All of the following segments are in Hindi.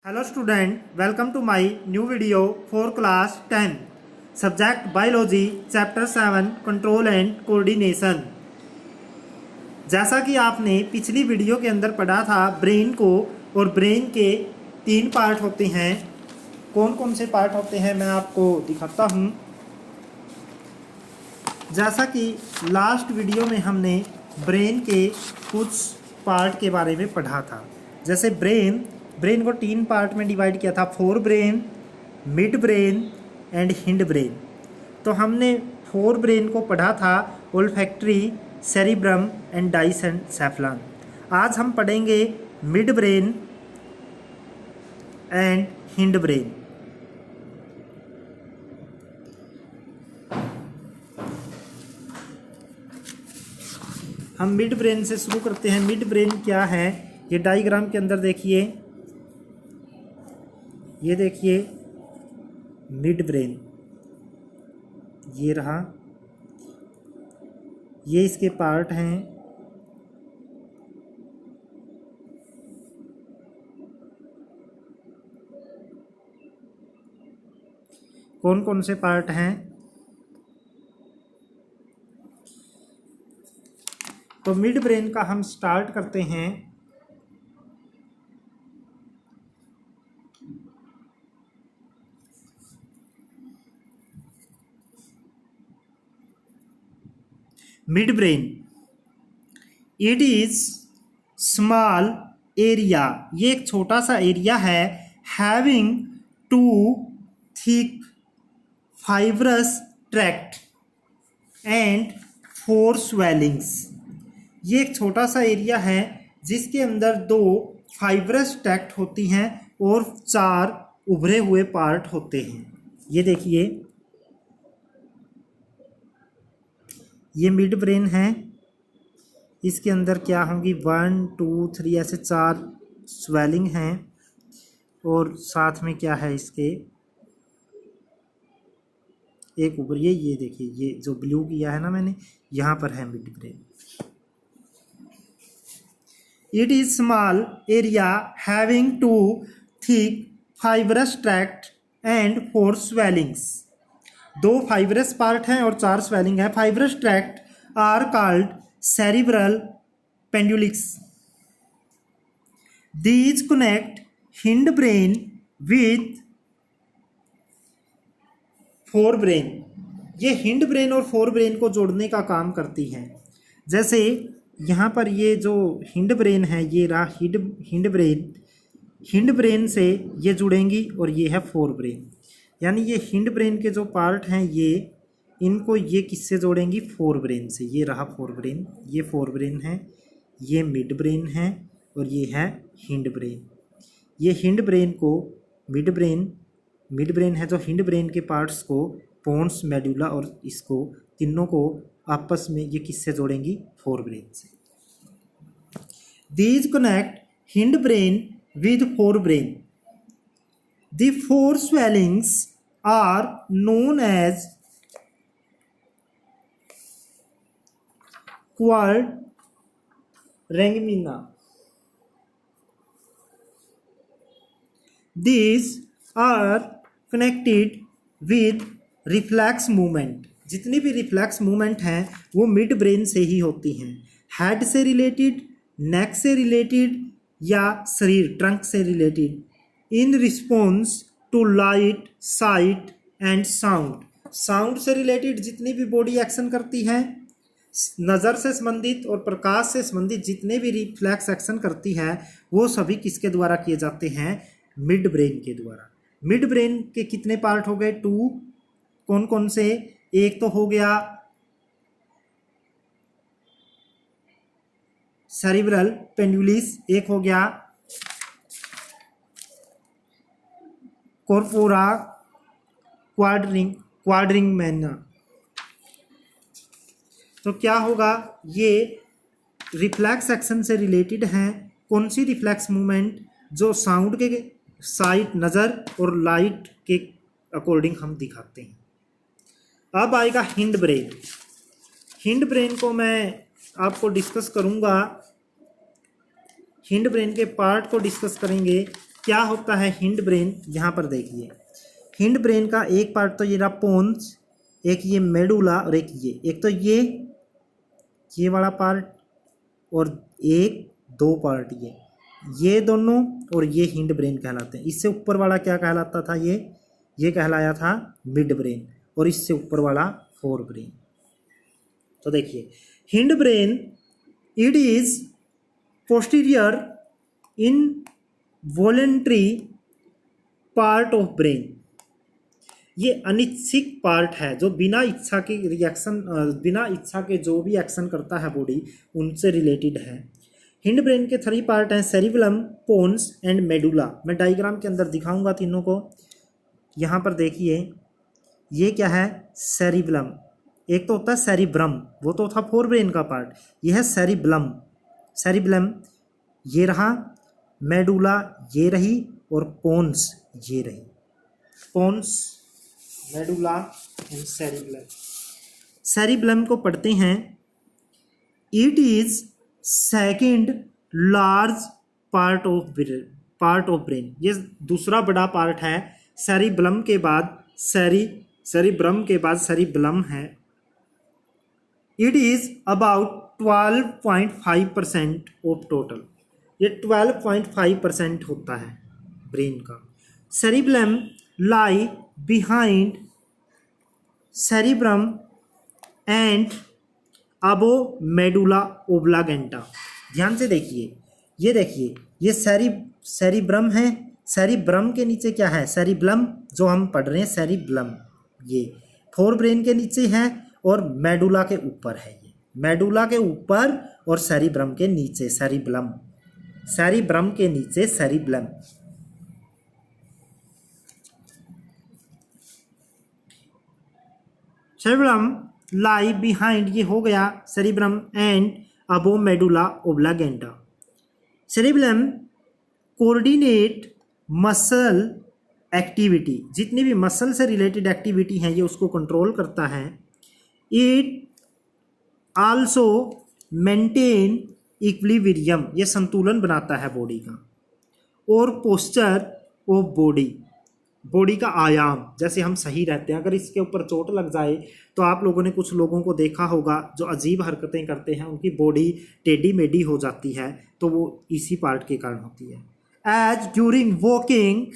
Hello student, welcome to my new video for class 10. Subject Biology, Chapter 7 Control and Coordination. जैसा कि आपने पिछली वीडियो के अंदर पढ़ा था ब्रेन को, और ब्रेन के 3 पार्ट होते हैं। कौन कौन से पार्ट होते हैं मैं आपको दिखाता हूँ। जैसा कि लास्ट वीडियो में हमने ब्रेन के कुछ पार्ट के बारे में पढ़ा था। जैसे ब्रेन को 3 पार्ट में डिवाइड किया था, fore brain, mid brain and hind brain. तो हमने फोर ब्रेन को पढ़ा था, ओल्फैक्टरी, सेरिब्रम एंड डाइसेंसेफलन। आज हम पढ़ेंगे mid brain and hind brain. हम मिड ब्रेन से शुरू करते हैं। मिड ब्रेन क्या है, ये डायग्राम के अंदर देखिए, ये देखिए मिड ब्रेन, ये रहा, ये इसके पार्ट हैं। कौन कौन से पार्ट हैं? तो मिड ब्रेन का हम स्टार्ट करते हैं। Mid brain, it is small area, ये एक छोटा सा एरिया है, having 2 thick fibrous tract and 4 swellings. ये एक छोटा सा एरिया है जिसके अंदर 2 फाइब्रस ट्रैक्ट होती हैं और 4 उभरे हुए पार्ट होते हैं। ये देखिए, ये मिड ब्रेन है। इसके अंदर क्या होंगी, 1 2 3 ऐसे 4 स्वेलिंग हैं, और साथ में क्या है इसके एक ऊपर, ये देखिए, ये जो ब्लू किया है ना मैंने, यहाँ पर है mid brain. It is small area having 2 thick fibrous tract and 4 swellings. 2 fibrous part हैं और 4 स्वेलिंग है। Fibrous tract are called cerebral peduncles. These connect hind brain with fore brain. ये हिंड ब्रेन और फोर ब्रेन को जोड़ने का काम करती हैं। जैसे यहाँ पर ये जो हिंड ब्रेन है, ये रहा हिंड ब्रेन, हिंड ब्रेन से ये जुड़ेंगी, और ये है फोर ब्रेन। यानी ये हिंड ब्रेन के जो पार्ट हैं, ये इनको ये किससे जोड़ेंगी, फोर ब्रेन से। ये रहा फोर ब्रेन, ये फोर ब्रेन है, ये मिड ब्रेन है, और ये है हिंड ब्रेन। ये हिंड ब्रेन को मिड ब्रेन है जो हिंड ब्रेन के पार्ट्स को पोन्स, मेडुला और इसको तीनों को आपस में ये किससे जोड़ेंगी, फोर ब्रेन से। These connect hind brain with fore brain. The 4 swellings are known as quadramina. These are connected with reflex movement. जितनी भी रिफ्लेक्स मूवमेंट हैं वो मिड ब्रेन से ही होती हैं। हेड से रिलेटेड, नेक से रिलेटेड, या शरीर ट्रंक से related, in response to light, sight and sound. Sound से रिलेटेड जितनी भी बॉडी एक्शन करती हैं, नज़र से संबंधित और प्रकाश से संबंधित जितने भी रिफ्लेक्स एक्शन करती है, वो सभी किसके द्वारा किए जाते हैं, मिड ब्रेन के द्वारा। मिड ब्रेन के कितने पार्ट हो गए, 2। कौन कौन से, एक तो हो गया सेरिब्रल पेंडुलिस, एक हो गया कॉर्पोरा क्वाड्रिंगमेना। तो क्या होगा, ये रिफ्लेक्स एक्शन से रिलेटेड हैं। कौन सी रिफ्लेक्स मूवमेंट, जो साउंड के, साइट, नज़र और लाइट के अकॉर्डिंग हम दिखाते हैं। अब आएगा हिंड ब्रेन। हिंड ब्रेन को मैं आपको डिस्कस करूंगा, हिंड ब्रेन के पार्ट को डिस्कस करेंगे। क्या होता है हिंड ब्रेन, यहाँ पर देखिए हिंड ब्रेन का एक पार्ट तो ये रहा पोन्स, एक ये मेडुला और एक ये, एक तो ये वाला पार्ट और एक दो पार्ट ये दोनों और ये हिंड ब्रेन कहलाते हैं। इससे ऊपर वाला क्या कहलाता था, ये कहलाया था मिड ब्रेन और इससे ऊपर वाला फोर ब्रेन। तो देखिए hind brain it is posterior in voluntary part of brain, ये अनिच्छिक पार्ट है जो बिना इच्छा के रिएक्शन, बिना इच्छा के जो भी एक्शन करता है बॉडी उनसे रिलेटेड है। हिंड ब्रेन के 3 पार्ट हैं, सेरिबेलम, पोन्स एंड मेडुला। मैं डायग्राम के अंदर दिखाऊंगा तीनों को। यहाँ पर देखिए ये क्या है, सेरिबेलम, एक तो होता है सेरिब्रम, वो तो था फोर ब्रेन का पार्ट, ये है सेरिबेलम ये रहा, मेडुला ये रही और पोन्स ये रही। Pons, medulla and cerebellum. Cerebellum को पढ़ते हैं, it is second large part of brain, ये दूसरा बड़ा पार्ट है। सेरिबेलम के बाद सेरिब्रम के बाद सेरिबेलम है। It is about 12.5% of total, ये 12.5% होता है ब्रेन का। Cerebellum lie behind cerebrum and above medulla oblongata. ध्यान से देखिए, ये देखिए ये सेरिब्रम है, सेरिब्रम के नीचे क्या है, सेरिबेलम जो हम पढ़ रहे हैं सेरिबेलम, ये फोर ब्रेन के नीचे है और मेडुला के ऊपर है, ये मेडुला के ऊपर और सेरिब्रम के नीचे सेरिबेलम, सेरिब्रम के नीचे सेरिबेलम। सेरिबेलम लाई बिहाइंड, ये हो गया cerebrum and above medulla oblongata. Cerebellum coordinate muscle activity, जितनी भी मसल से रिलेटेड एक्टिविटी है ये उसको कंट्रोल करता है। इट आल्सो मेंटेन इक्विलिब्रियम, ये संतुलन बनाता है बॉडी का। और पोस्चर ऑफ बॉडी का आयाम, जैसे हम सही रहते हैं, अगर इसके ऊपर चोट लग जाए तो आप लोगों ने कुछ लोगों को देखा होगा जो अजीब हरकतें करते हैं, उनकी बॉडी टेढ़ी मेढ़ी हो जाती है, तो वो इसी पार्ट के कारण होती है। As during walking,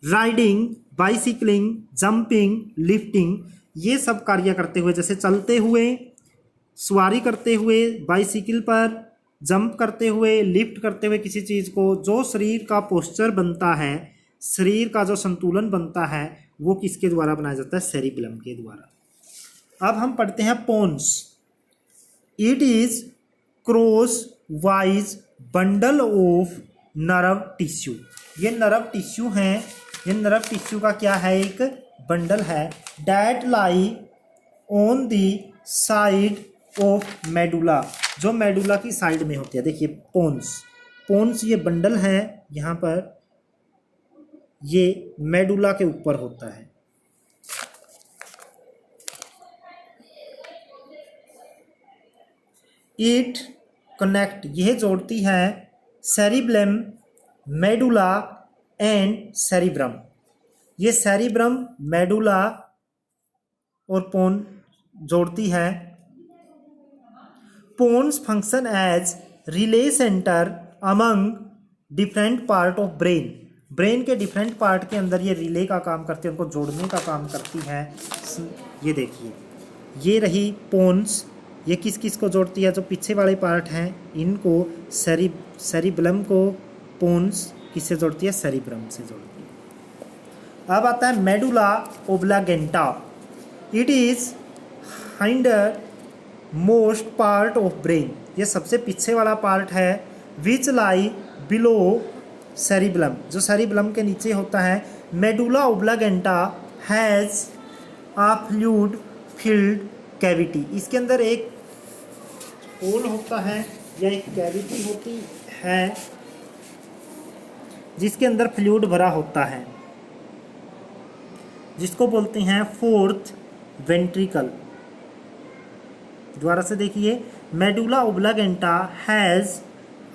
riding, bicycling, jumping, lifting, ये सब कार्य करते हुए, जैसे चलते हुए, सवारी करते हुए बाइसिकल पर, जंप करते हुए, लिफ्ट करते हुए किसी चीज़ को, जो शरीर का पोस्चर बनता है, शरीर का जो संतुलन बनता है वो किसके द्वारा बनाया जाता है, सेरिबेलम के द्वारा। अब हम पढ़ते हैं pons. It is cross wise bundle of nerve tissue, ये नर्व टिश्यू है, ये नर्व टिश्यू का क्या है, एक बंडल है। That lie on the side of medulla, जो मेडुला की साइड में होती है। देखिए पोन्स ये बंडल है, यहाँ पर ये मेडुला के ऊपर होता है। इट कनेक्ट, यह जोड़ती है सेरिबेलम, मेडुला एंड सेरिब्रम, ये सेरिब्रम, मेडुला और पोन जोड़ती है। Pons function as relay centre among different part of brain, brain के डिफरेंट पार्ट के अंदर ये रिले का काम करती है, उनको जोड़ने का काम करती है। ये देखिए ये रही पोन्स, ये किस किस को जोड़ती है, जो पीछे वाले पार्ट हैं इनको, सेरिबेलम को पोन्स किससे जोड़ती है, सेरिब्रम से जोड़ती है। अब आता है medulla oblongata. It is hinder most part of brain, ये सबसे पीछे वाला पार्ट है। विच लाई बिलो सेरिबेलम, जो सेरिबेलम के नीचे होता है। Medulla oblongata has a fluid filled cavity, इसके अंदर एक होल होता है या एक कैविटी होती है जिसके अंदर फ्लूइड भरा होता है, जिसको बोलते हैं फोर्थ वेंट्रिकल। दोबारा से देखिए, medulla oblongata has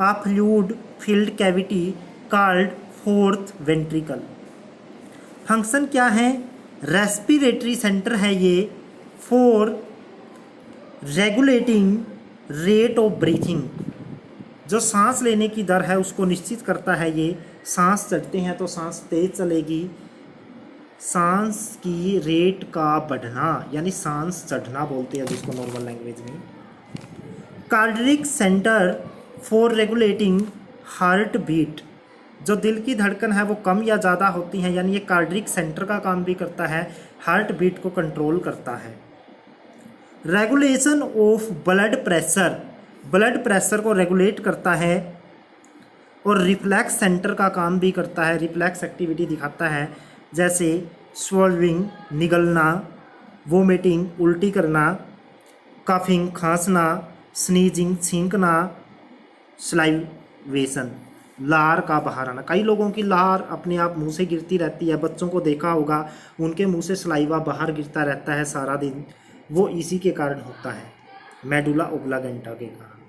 a fluid filled cavity called fourth ventricle. Function क्या है? रेस्पिरेटरी सेंटर है ये for regulating rate of breathing. जो सांस लेने की दर है उसको निश्चित करता है ये। सांस चढ़ते हैं तो सांस तेज चलेगी, सांस की रेट का बढ़ना यानी सांस चढ़ना बोलते हैं जिसको नॉर्मल लैंग्वेज में। Cardiac centre for regulating heart beat. जो दिल की धड़कन है वो कम या ज़्यादा होती है यानी ये कार्डियक सेंटर का काम भी करता है, हार्ट बीट को कंट्रोल करता है। Regulation of blood pressure, blood pressure को रेगुलेट करता है। और रिफ्लेक्स सेंटर का काम भी करता है, रिफ्लेक्स एक्टिविटी दिखाता है जैसे स्वॉल्विंग निगलना, वोमिटिंग उल्टी करना, कफिंग खांसना, स्नीजिंग छींकना, स्लाइवेशन लार का बाहर आना। कई लोगों की लार अपने आप मुंह से गिरती रहती है, बच्चों को देखा होगा उनके मुंह से सलाइवा बाहर गिरता रहता है सारा दिन, वो इसी के कारण होता है, मेडुला ओब्लांगेटा के कारण।